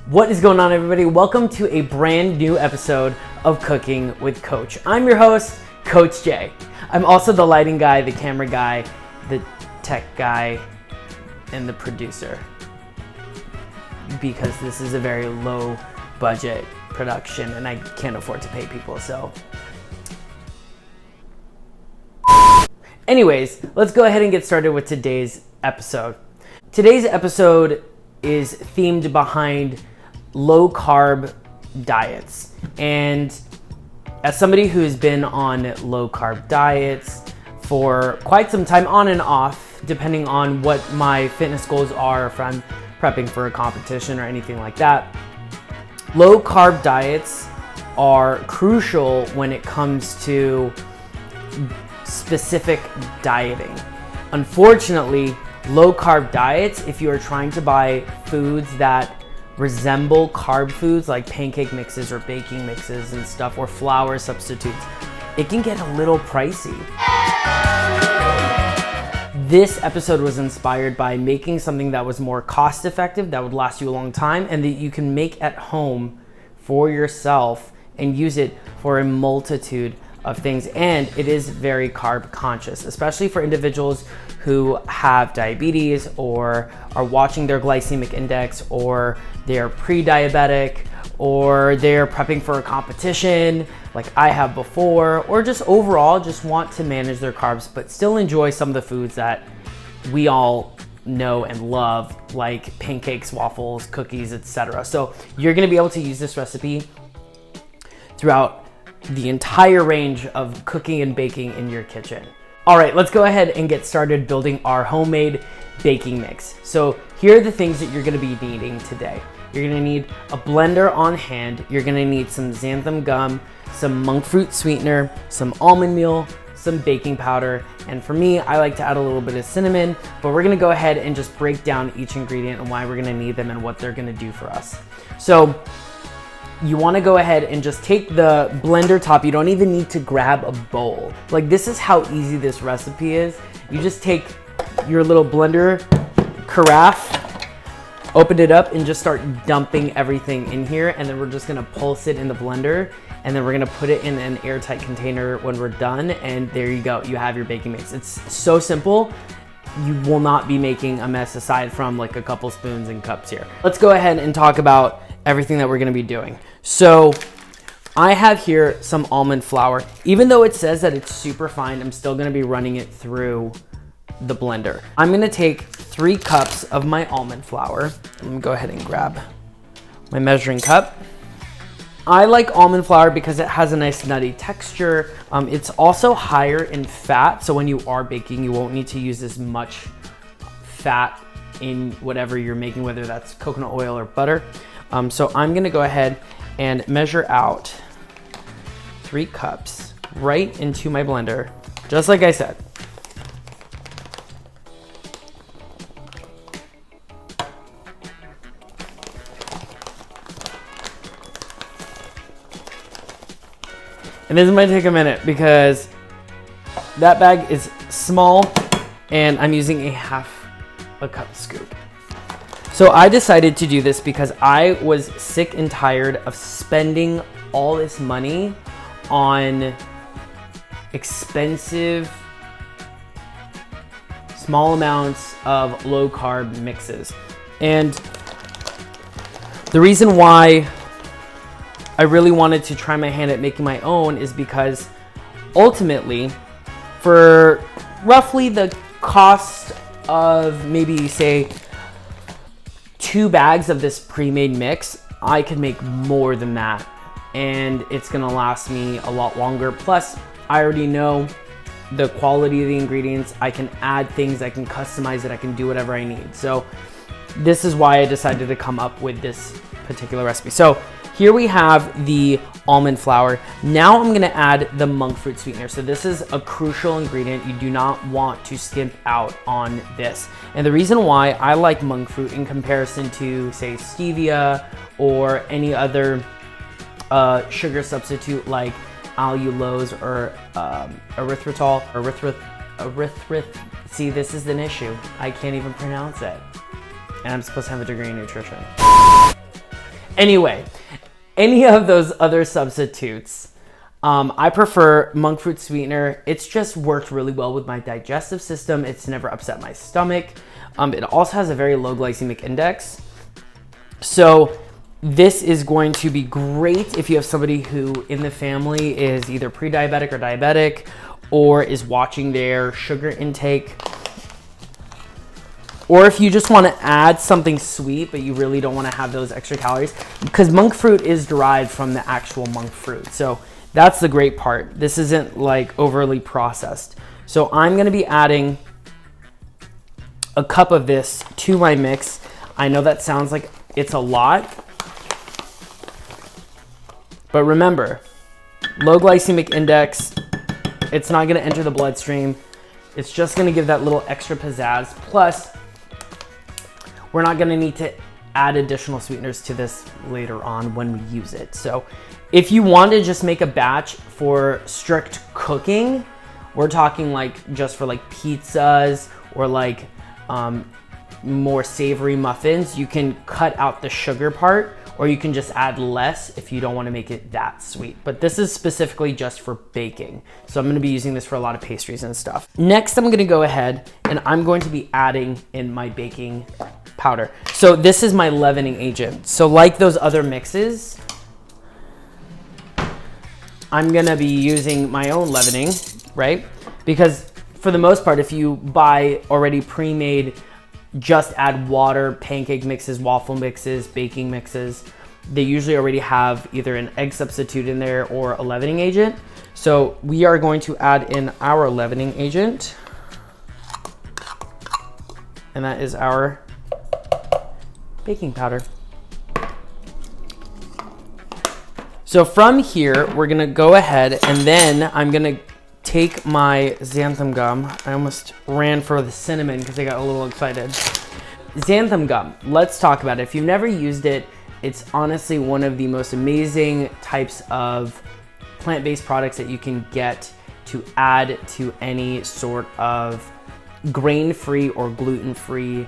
What is going on, everybody? Welcome to a brand new episode of Cooking with Coach. I'm your host, Coach Jay. I'm also the lighting guy, the camera guy, the tech guy, and the producer. Because this is a very low budget production and I can't afford to pay people, so. Anyways, let's go ahead and get started with today's episode. Today's episode is themed behind low carb diets. And as somebody who's been on low carb diets for quite some time, on and off, depending on what my fitness goals are, if I'm prepping for a competition or anything like that, low carb diets are crucial when it comes to specific dieting. Unfortunately, low carb diets, if you are trying to buy foods that resemble carb foods like pancake mixes or baking mixes and stuff, or flour substitutes, it can get a little pricey. This episode was inspired by making something that was more cost effective, that would last you a long time, and that you can make at home for yourself and use it for a multitude of things. And it is very carb conscious, especially for individuals who have diabetes or are watching their glycemic index, or they're pre-diabetic, or they're prepping for a competition like I have before, or just overall just want to manage their carbs but still enjoy some of the foods that we all know and love, like pancakes, waffles, cookies, etc. So you're going to be able to use this recipe throughout the entire range of cooking and baking in your kitchen. All right, let's go ahead and get started building our homemade baking mix. So here are the things that you're gonna be needing today. You're gonna need a blender on hand. You're gonna need some xanthan gum, some monk fruit sweetener, some almond meal, some baking powder. And for me, I like to add a little bit of cinnamon, but we're gonna go ahead and just break down each ingredient and why we're gonna need them and what they're gonna do for us. So you want to go ahead and just take the blender top. You don't even need to grab a bowl. Like, this is how easy this recipe is. You just take your little blender carafe, open it up, and just start dumping everything in here. And then we're just gonna pulse it in the blender, and then we're gonna put it in an airtight container when we're done. And there you go, you have your baking mix. It's so simple. You will not be making a mess aside from like a couple spoons and cups here. Let's go ahead and talk about everything that we're gonna be doing. So I have here some almond flour. Even though it says that it's super fine, I'm still gonna be running it through the blender. I'm gonna take 3 cups of my almond flour. I'm gonna go ahead and grab my measuring cup. I like almond flour because it has a nice nutty texture. It's also higher in fat, so when you are baking, you won't need to use as much fat in whatever you're making, whether that's coconut oil or butter. So I'm gonna go ahead and measure out 3 cups right into my blender, just like I said. And this might take a minute because that bag is small and I'm using a half a cup scoop. So I decided to do this because I was sick and tired of spending all this money on expensive, small amounts of low carb mixes. And the reason why I really wanted to try my hand at making my own is because ultimately, for roughly the cost of maybe say 2 bags of this pre-made mix, I could make more than that, and it's gonna last me a lot longer. Plus, I already know the quality of the ingredients. I can add things, I can customize it, I can do whatever I need. So this is why I decided to come up with this particular recipe. So here we have the almond flour. Now I'm gonna add the monk fruit sweetener. So this is a crucial ingredient. You do not want to skimp out on this. And the reason why I like monk fruit in comparison to, say, stevia or any other sugar substitute like allulose or erythritol, see, this is an issue. I can't even pronounce it. And I'm supposed to have a degree in nutrition. Anyway, any of those other substitutes, I prefer monk fruit sweetener. It's just worked really well with my digestive system. It's never upset my stomach. It also has a very low glycemic index. So this is going to be great if you have somebody who in the family is either pre-diabetic or diabetic, or is watching their sugar intake. Or if you just want to add something sweet, but you really don't want to have those extra calories, because monk fruit is derived from the actual monk fruit. So that's the great part. This isn't like overly processed. So I'm going to be adding a cup of this to my mix. I know that sounds like it's a lot, but remember, low glycemic index, it's not going to enter the bloodstream. It's just going to give that little extra pizzazz. Plus, we're not going to need to add additional sweeteners to this later on when we use it. So if you want to just make a batch for strict cooking, we're talking like just for like pizzas or like more savory muffins, you can cut out the sugar part, or you can just add less if you don't want to make it that sweet. But this is specifically just for baking. So I'm going to be using this for a lot of pastries and stuff. Next, I'm going to go ahead and I'm going to be adding in my baking powder. So this is my leavening agent. So like those other mixes, I'm going to be using my own leavening, right? Because for the most part, if you buy already pre-made, just add water, pancake mixes, waffle mixes, baking mixes, they usually already have either an egg substitute in there or a leavening agent. So we are going to add in our leavening agent, and that is our baking powder. So from here, we're gonna go ahead and then I'm gonna take my xanthan gum. I almost ran for the cinnamon because I got a little excited. Xanthan gum, let's talk about it. If you've never used it, it's honestly one of the most amazing types of plant-based products that you can get to add to any sort of grain-free or gluten-free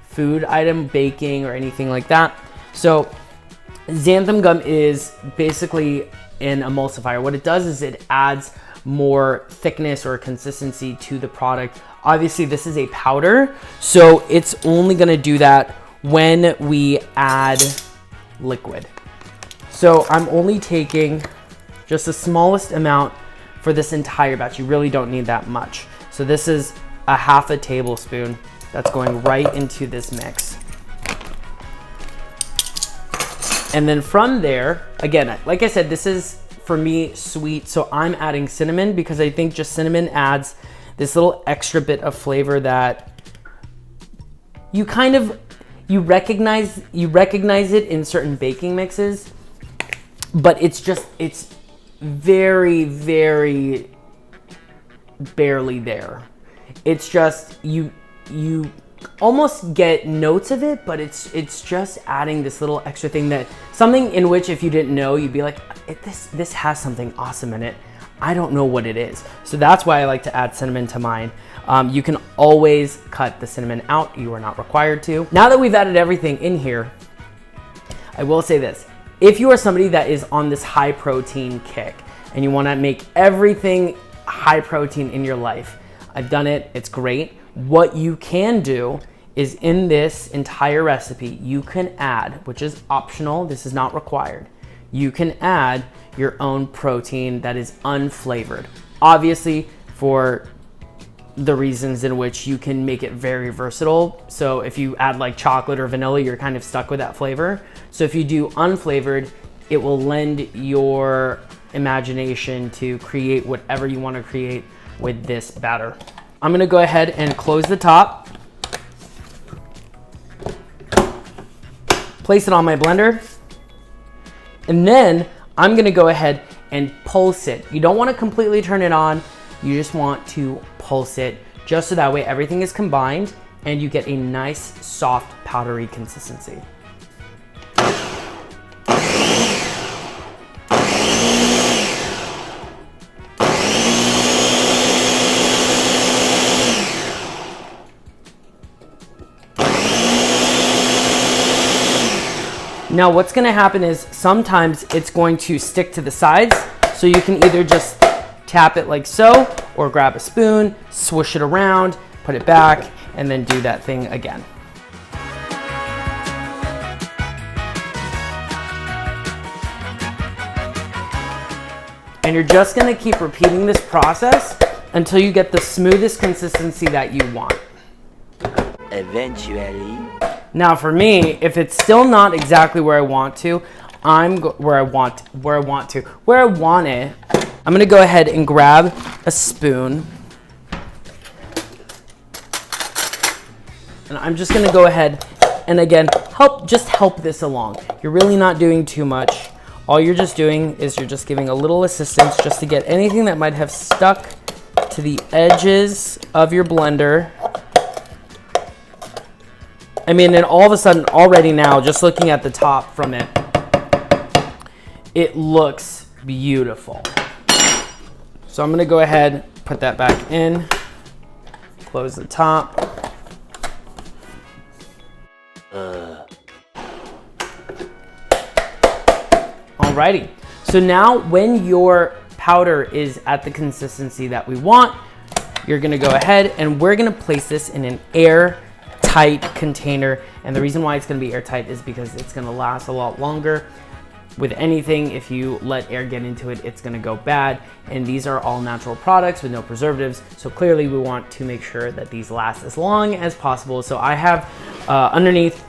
food item, baking, or anything like that. So xanthan gum is basically an emulsifier. What it does is it adds more thickness or consistency to the product. Obviously, this is a powder, so it's only gonna do that when we add liquid. So I'm only taking just the smallest amount for this entire batch. You really don't need that much. So this is a half a tablespoon that's going right into this mix. And then from there, again, like I said, this is for me sweet, so I'm adding cinnamon because I think just cinnamon adds this little extra bit of flavor that you recognize it in certain baking mixes, but it's very, very barely there. It's just you almost get notes of it, but it's just adding this little extra thing, that something in which if you didn't know, you'd be like, this has something awesome in it. I don't know what it is. So that's why I like to add cinnamon to mine. You can always cut the cinnamon out. You are not required to. Now that we've added everything in here, I will say this. If you are somebody that is on this high protein kick and you want to make everything high protein in your life, I've done it. It's great. What you can do is in this entire recipe, you can add, which is optional, this is not required, you can add your own protein that is unflavored. Obviously, for the reasons in which you can make it very versatile. So if you add like chocolate or vanilla, you're kind of stuck with that flavor. So if you do unflavored, it will lend your imagination to create whatever you want to create with this batter. I'm gonna go ahead and close the top, place it on my blender, and then I'm gonna go ahead and pulse it. You don't wanna completely turn it on, you just want to pulse it, just so that way everything is combined and you get a nice, soft, powdery consistency. Now what's gonna happen is sometimes it's going to stick to the sides, so you can either just tap it like so, or grab a spoon, swoosh it around, put it back, and then do that thing again. And you're just gonna keep repeating this process until you get the smoothest consistency that you want. Eventually. Now for me, if it's still not exactly where I want to, where I want it, I'm gonna go ahead and grab a spoon. And I'm just gonna go ahead and again, help this along. You're really not doing too much. All you're just doing is you're just giving a little assistance just to get anything that might have stuck to the edges of your blender. I mean, and all of a sudden already now, just looking at the top from it, it looks beautiful. So I'm gonna go ahead, put that back in, close the top. Alrighty, so now when your powder is at the consistency that we want, you're gonna go ahead and we're gonna place this in an airtight container. And the reason why it's gonna be airtight is because it's gonna last a lot longer. With anything, if you let air get into it, it's gonna go bad. And these are all natural products with no preservatives. So clearly we want to make sure that these last as long as possible. So I have underneath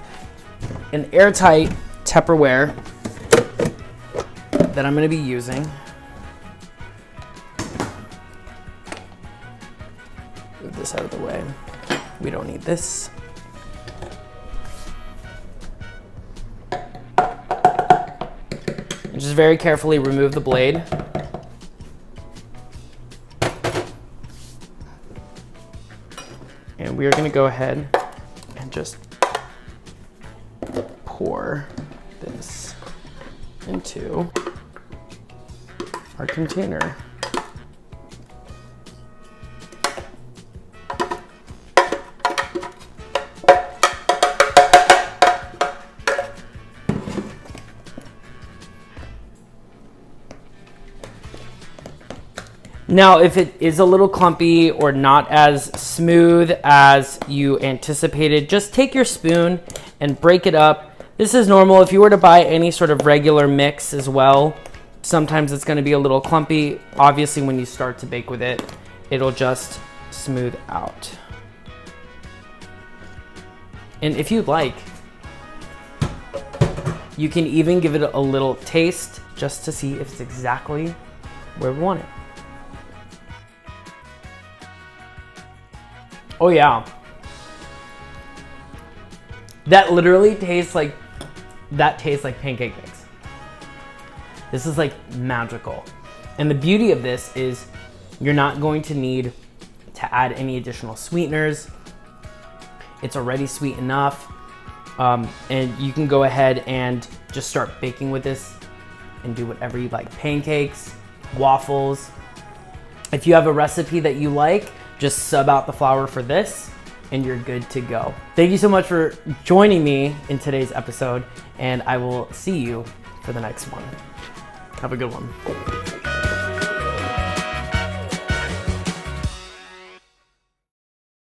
an airtight Tupperware that I'm gonna be using. Move this out of the way. We don't need this. And just very carefully remove the blade. And we are gonna go ahead and just pour this into our container. Now, if it is a little clumpy or not as smooth as you anticipated, just take your spoon and break it up. This is normal. If you were to buy any sort of regular mix as well, sometimes it's going to be a little clumpy. Obviously, when you start to bake with it, it'll just smooth out. And if you'd like, you can even give it a little taste just to see if it's exactly where we want it. Oh yeah. That literally tastes like pancake mix. This is like magical. And the beauty of this is you're not going to need to add any additional sweeteners. It's already sweet enough. And you can go ahead and just start baking with this and do whatever you like. Pancakes, waffles. If you have a recipe that you like, just sub out the flour for this and you're good to go. Thank you so much for joining me in today's episode, and I will see you for the next one. Have a good one.